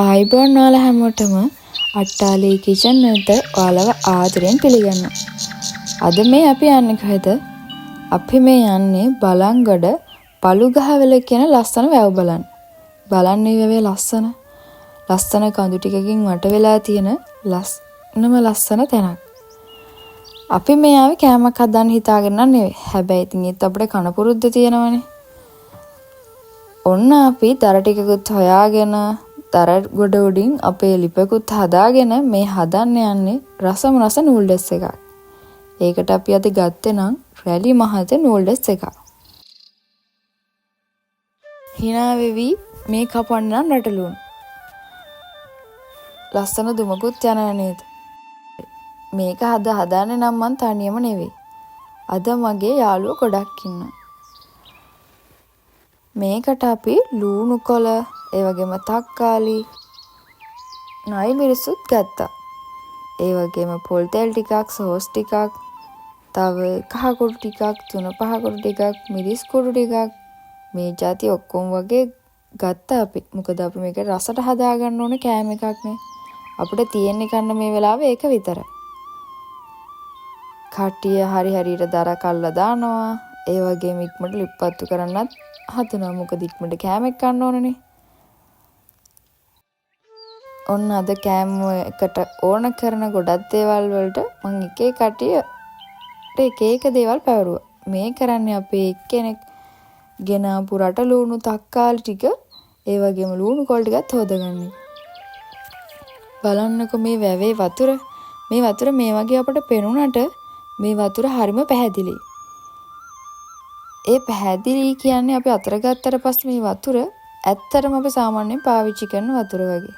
ආයිබෝන් ඔයාලා හැමෝටම අට්ටාලී කිචන් එකට ඔයාලව ආදරෙන් පිළිගන්නවා. අද මේ අපි යන්නේ කොහෙද? අපි මේ යන්නේ බලංගොඩ පළුගහවෙල කියන ලස්සන වැව බලන්න. බලන්න මේ වැවේ ලස්සන කඳු ටිකකින් වට වෙලා තියෙන ලස්සන තැනක්. අපි මේ ආවේ කෑමක් හදන්න හිතාගෙන නෙවෙයි. හැබැයි ඉතින් ඒත් අපිට කන පුරුද්ද තියෙනවනේ. ඔන්න අපි දර ටිකකුත් හොයාගෙන දර ගොඩ උඩින් අපේ ලිපකුත් හදාගෙන මේ හදන්න යන්නේ රස නූඩල්ස් එකක්. ඒකට අපි අද ගත්තේ නම් රැලි මහත නූඩල්ස් එකක්. hina වෙවි මේ කපන්න නම් රටලුණු. ලස්සන දුමකුත් යනවා නේද? මේක හදන්නේ නම් මං තනියම නෙවෙයි. අද මගේ යාළුවෝ ගොඩක් ඉන්නවා. මේකට අපි ලූණු කොළ, ඒ වගේම තක්කාලි, නයි මිරිසුත් ගත්තා. ඒ වගේම පොල් තෙල් ටිකක්, සෝස් ටිකක්, තව කහ කුඩු ටිකක්, තුන පහ කුඩු ටිකක්, මිරිස් කුඩු ටිකක්, මේ જાති ඔක්කොම වගේ ගත්තා අපි. මොකද අපි මේක රසට හදාගන්න ඕනේ කෑම එකක් නේ. අපිට තියෙන්නේ කන්න මේ වෙලාවේ ඒක විතරයි. කට්ටිය හරියට දර කල්ලා දානවා. ඒ වගේම ඉක්මනට ලිප්පත්තු කරන්නත් හදනවා. මොකද ඉක්මනට කෑමක් කන්න ඕනනේ. ඔන්න අද කෑම එකට ඕන කරන ගොඩක් දේවල් වලට මම එක එක දේවල් පැවරුවා. මේ කරන්නේ අපේ එක්කෙනෙක් ගෙන ආපු රට ලූණු තක්කාලි ටික, ඒ වගේම ලූණු කොළ ටිකත් හොදගන්නේ. බලන්නකො මේ වැවේ වතුර. මේ වතුර මේ වගේ අපට පෙනුනට මේ වතුර හරිම පැහැදිලි. ඒ පැහැදිලි කියන්නේ අපි අතර ගත්තට පස්සේ මේ වතුර ඇත්තටම අපි සාමාන්‍යයෙන් පාවිච්චි කරන වතුර වගේ.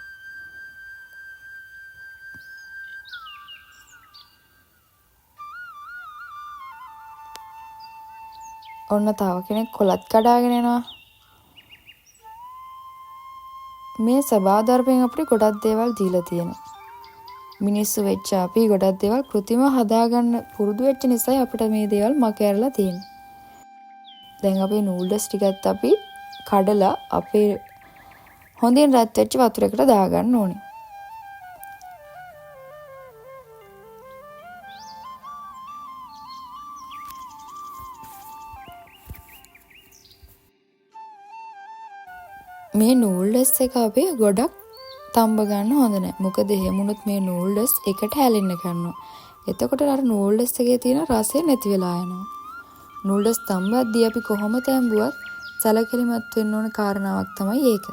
ඔන්න තව කෙනෙක් කොලත් කඩාගෙන එනවා. මේ සබාධර්මයෙන් අපිට ගොඩක් දේවල් දීලා තියෙනවා. මිනිස්සු වෙච්ච අපි ගොඩක් දේවල් කෘතිමව හදාගන්න පුරුදු වෙච්ච නිසා අපිට මේ දේවල් මකහැරලා තියෙනවා. දැන් අපේ නූඩල්ස් ටිකත් අපි කඩලා අපේ හොඳින් රත් වෙච්ච වතුරකට දාගන්න ඕනේ. මේ නූඩල්ස් එක අපි ගොඩක් තඹ ගන්න හොඳ නැහැ. මොකද එහෙම වුණොත් මේ නූඩල්ස් එකට හැලෙන්න ගන්නවා. එතකොට අර නූඩල්ස් එකේ තියෙන රසය නැති වෙලා යනවා. නූඩල්ස් තඹද්දී අපි කොහොම තැඹුවත් සැලකිලිමත් වෙන්න ඕන කාරණාවක් තමයි ඒක.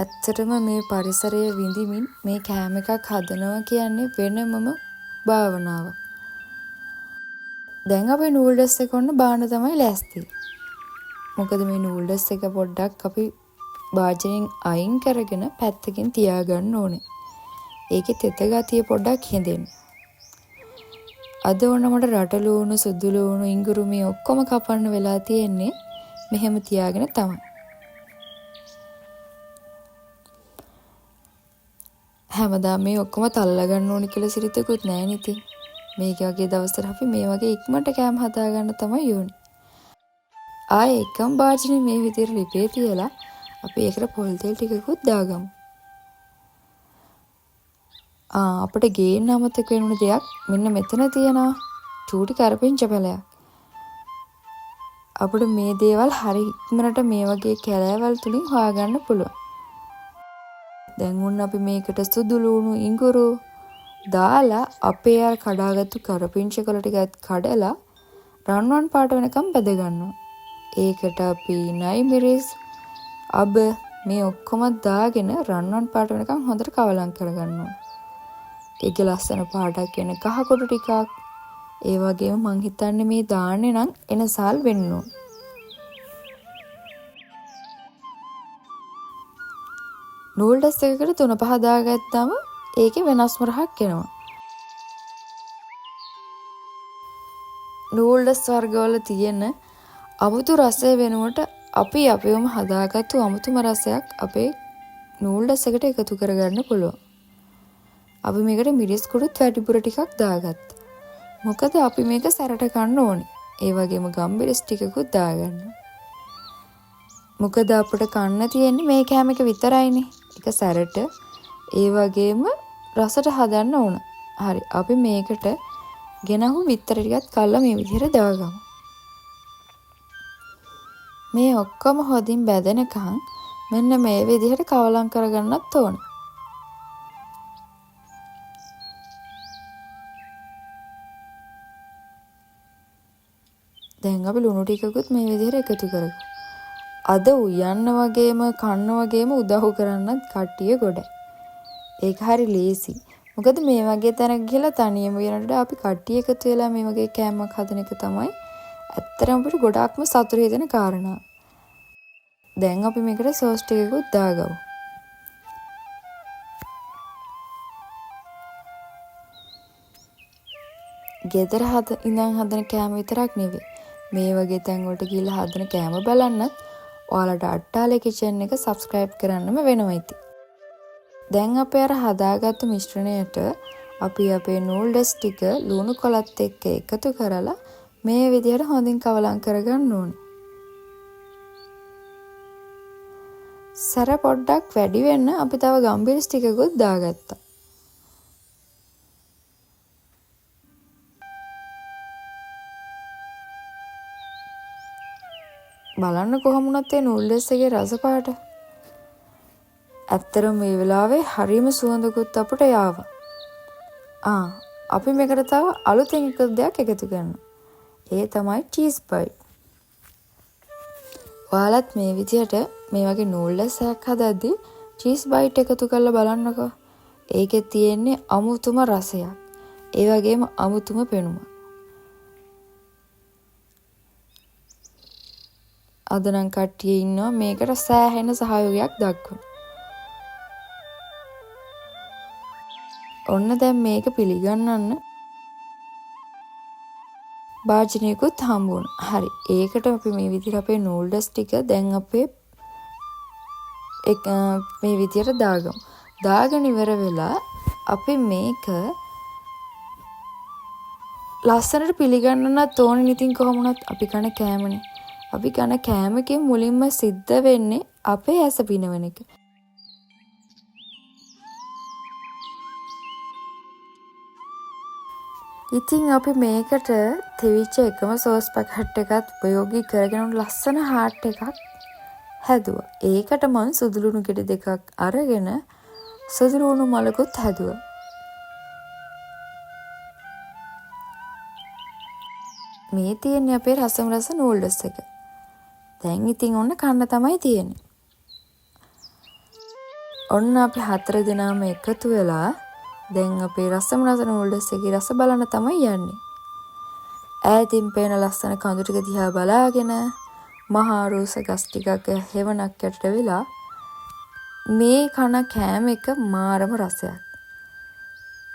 ඇත්තටම මේ පරිසරය විඳිමින් මේ කෑම එකක් හදනවා කියන්නේ වෙනමම භාවනාවක්. දැන් අපි නූඩල්ස් එක ඔන්න බාන්න තමයි ලෑස්ති. මොකද මේ නූඩල්ස් එක පොඩ්ඩක් අපි භාජනයෙන් අයින් කරගෙන පැත්තකින් තියාගන්න ඕනේ. ඒකේ තෙත ගතිය පොඩ්ඩක් හිඳෙන්න. අද ඕන මට රට ලූණු, සුදු ලූණු, ඉඟුරු මේ ඔක්කොම කපන්න වෙලා තියෙන්නේ මෙහෙම තියාගෙන තමයි. හැමදාම මේ ඔක්කොම තල්ලා ගන්න ඕනි කියලා සිරිතකුත් නැහැ නේ. මේක වගේ දවසට අපි මේ වගේ ඉක්මනට කෑම හදාගන්න තමයි ඕනේ. ආයේ එකම භාජනේ මේ විදිහට ලිපේ තියලා අපි ඒකට පොල් තෙල් ටිකකුත් දාගමු. අපිට ගේන්න අමතක වෙනුන දෙයක් මෙන්න මෙතන තියෙනවා. චූටි කරපිංච පැලයක්. අපිට මේ දේවල් හරි ඉක්මනට මේ වගේ කැලෑවල් තුලින් හොයාගන්න පුළුවන්. දැන් උන් අපි මේකට සුදු ලූණු, ඉඟුරු දාලා අපේ අර කඩාගත්තු කරපිංච කොළ ටිකත් කඩලා රන්වන් පාට වෙනකම් බෙද ගන්නවා. ඒකට අපි නයි මිරිස්, අබ මේ ඔක්කොම දාගෙන රන්වන් පාට වෙනකම් හොඳට කවලම් කරගන්නවා. ඒක ලස්සන පාටක් වෙන කහ කුඩු ටිකක්. ඒ වගේම මං හිතන්නේ මේ දාන්නේ නම් එනසල් වෙන්න ඕන. නූඩල්ස් එකකට 3-5 දාගත්තාම ඒකේ වෙනස්ම රහක් එනවා. නූඩල්ස් වර්ගවල තියෙන අමුතු රසය වෙනුවට අපි අපේවම හදාගත්තු අමුතුම රසයක් අපේ නූඩල්ස් එකට එකතු කරගන්න පුළුවන්. අපි මේකට මිරිස් කුඩුත් වැඩිපුර ටිකක් දාගත්තා. මොකද අපි මේක සැරට කන්න ඕනේ. ඒ වගේම ගම්මිරිස් ටිකකුත් දාගන්න. මොකද අපිට කන්න තියෙන්නේ මේ කෑම එක විතරයිනේ. එක සැරට ඒ වගේම රසට හදන්න ඕන. හරි. අපි මේකට ගෙනහු විතර ටිකක් කල්ලා මේ විදිහට දාගමු. මේ ඔක්කොම හොදින් බැදෙනකන් මෙන්න මේ විදිහට කවලම් කරගන්නත් ඕන. දැන් අපි ලුණු ටිකකුත් මේ විදිහට එකතු කරගමු. අද උයන්න වගේම කන්න වගේම උදව් කරන්නත් කට්ටිය ගොඩයි. ඒක හරි ලේසි. මොකද මේ වගේ තැනක ගිහලා තනියම වෙනකොට අපි කට්ටිය එකතු වෙලා මේ වගේ කෑමක් හදන එක තමයි ඇත්තටම අපිට ගොඩාක්ම සතුට හිතෙන කාරණා. දැන් අපි මේකට සෝස් ටිකකුත් දාගමු. ගෙදර ඉඳන් හදන කෑම විතරක් නෙවෙයි. මේ වගේ තැන් වලට ගිහලා හදන කෑම බලන්නත් ඔයාලට අට්ටාලේ කිචන් එක subscribe කරන්නම වෙනවා ඉතින්. දැන් අපේ අර හදාගත්තු මිශ්‍රණයට අපි අපේ නූඩල්ස් ටික ලුණු කොලත් එක්ක එකතු කරලා මේ විදිහට හොඳින් කවලම් කරගන්න ඕනේ. සැර පොඩ්ඩක් වැඩි වෙන්න අපි තව ගම්බිරිස් ටිකකුත් දාගත්තා. බලන්න කොහොම වුණත් ඒ නූඩල්ස් එකේ රස පාට. ඇත්තටම මේ වෙලාවේ හරිම සුවඳකුත් අපට යාවා. අපි මේකට තව අලුතෙන් එක දෙයක් එකතු කරනවා. ඒ තමයි චීස් බයිට්. ඔයාලත් මේ විදිහට මේ වගේ නූඩල්ස් එකක් හදද්දී චීස් බයිට් එකතු කරලා බලන්නකෝ. ඒකේ තියෙන්නේ අමුතුම රසයක්. ඒ වගේම අමුතුම පෙනුමක්. අද නම් කට්ටිය ඉන්නවා මේකට සෑහෙන සහයෝගයක් දක්වන. ඔන්න දැන් මේක පිළිගන්නන්න භාජනයකුත් හම්බුණා. හරි. ඒකට අපි මේ විදිහට අපේ නූඩල්ස් ටික දැන් අපේ මේ විදිහට දාගමු. දාගෙන ඉවර වෙලා අපි මේක ලස්සනට පිළිගන්නත් ඕනේ. ඉතින් කොහොම වුණත් අපි කන කෑමනේ. අපි කන කෑමකින් මුලින්ම සිද්ධ වෙන්නේ අපේ ඇස පිනවන එක. ඉතින් අපි මේකට තෙවිච්ච එකම සෝස් පැකට් එකත් උපයෝගී කරගෙන ලස්සන හාට් එකක් හැදුවා. ඒකට මම සුදුලුණු ගෙඩි දෙකක් අරගෙන සුදුලුණු මලකුත් හැදුවා. මේ තියෙන්නේ අපේ රසම රස නූඩල්ස් එක. දැන් ඉතින් ඔන්න කන්න තමයි තියෙන්නේ. ඔන්න අපි 4 දෙනාම එකතු වෙලා දැන් අපේ රසම රස නූඩල්ස් එකේ රස බලන්න තමයි යන්නේ. ඈතින් පේන ලස්සන කඳු ටික දිහා බලාගෙන මහා රෝස ගස් ටිකක හෙවණක් යටට වෙලා මේ කන කෑම එක මාරම රසයක්.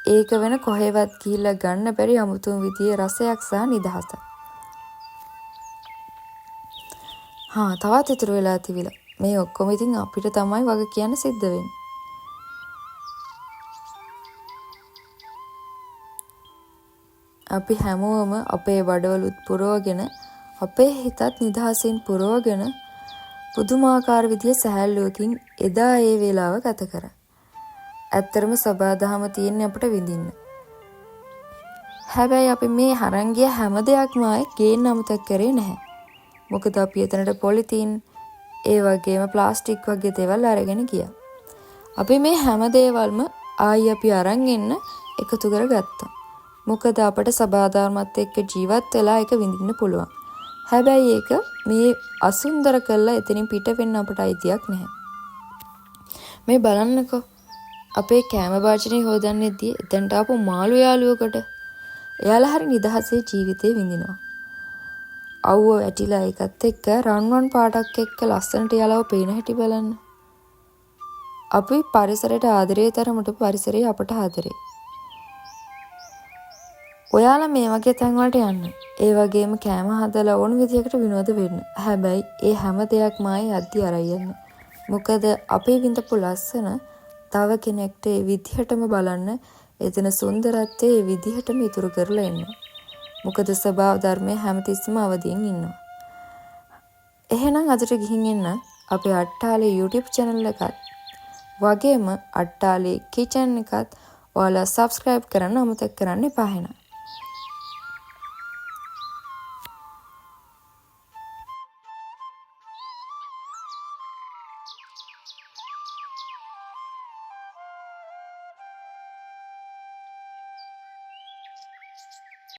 ඒක වෙන කොහෙවත් ගිහිල්ලා ගන්න බැරි අමුතුම විදියේ රසයක් සහ නිදහසක්. තවත් ඉතුරු වෙලා තිබිලා. මේ ඔක්කොම ඉතින් අපිට තමයි වග කියන්න සිද්ධ වෙන්නේ. අපි හැමෝම අපේ බඩවලුත් පුරවගෙන අපේ හිතත් නිදහසින් පුරවගෙන පුදුමාකාර විදිය සහැල්ලුවකින් එදා ඒ වේලාව ගත කරා. ඇත්තරම සබාදහම තියෙන්නේ අපිට විඳින්න. හැබැයි අපි මේ හරන් ගිය හැම දෙයක්ම ආයේ ගේන්න අමතක කරේ නැහැ. මොකද අපි එතනට පොලිතීන් ඒ වගේම ප්ලාස්ටික් වගේ දේවල් අරගෙන ගියා. අපි මේ හැම දේවල්ම ආයි අපි අරන් එන්න එකතු කරගත්තා. මොකද අපට සබාධර්මත් එක්ක ජීවත් වෙලා ඒක විඳින්න පුළුවන්. හැබැයි ඒක මේ අසුන්දර කළා එතනින් පිට වෙන්න අපට අයිතියක් නැහැ. මේ බලන්නකෝ අපේ කෑම වාචනේ හොදන්නේදී එතනට ආපු මාළු යාළුවෙකුට එයාලා හරි නිදහසේ ජීවිතේ විඳිනවා. අවුව වැටිලා ඒකත් එක්ක රන්වන් පාටක් එක්ක ලස්සනට යාළුව පේන හැටි බලන්න. අපි පරිසරයට ආදරේ තරමට පරිසරය අපට ආදරේ. ඔයාලා මේ වගේ තැන් වලට යන්න. ඒ වගේම කෑම හදලා ඕන විදියකට විනෝද වෙන්න. හැබැයි ඒ හැම දෙයක්ම ආයේ අද්දි අරයි යන්න. මොකද අපේ විඳපු ලස්සන තව කෙනෙක්ට ඒ විදිහටම බලන්න එතන සුන්දරත්වයේ ඒ විදිහටම ඉතුරු කරලා එන්න. මොකද ස්වභාව ධර්මයේ හැමතිස්සෙම අවදියෙන් ඉන්නවා. එහෙනම් අදට ගිහින් එන්න. අපේ අට්ටාලේ YouTube channel එකත් වගේම අට්ටාලේ kitchen එකත් ඔයාලා subscribe කරන්න අමතක කරන්න එපා එහෙනම්.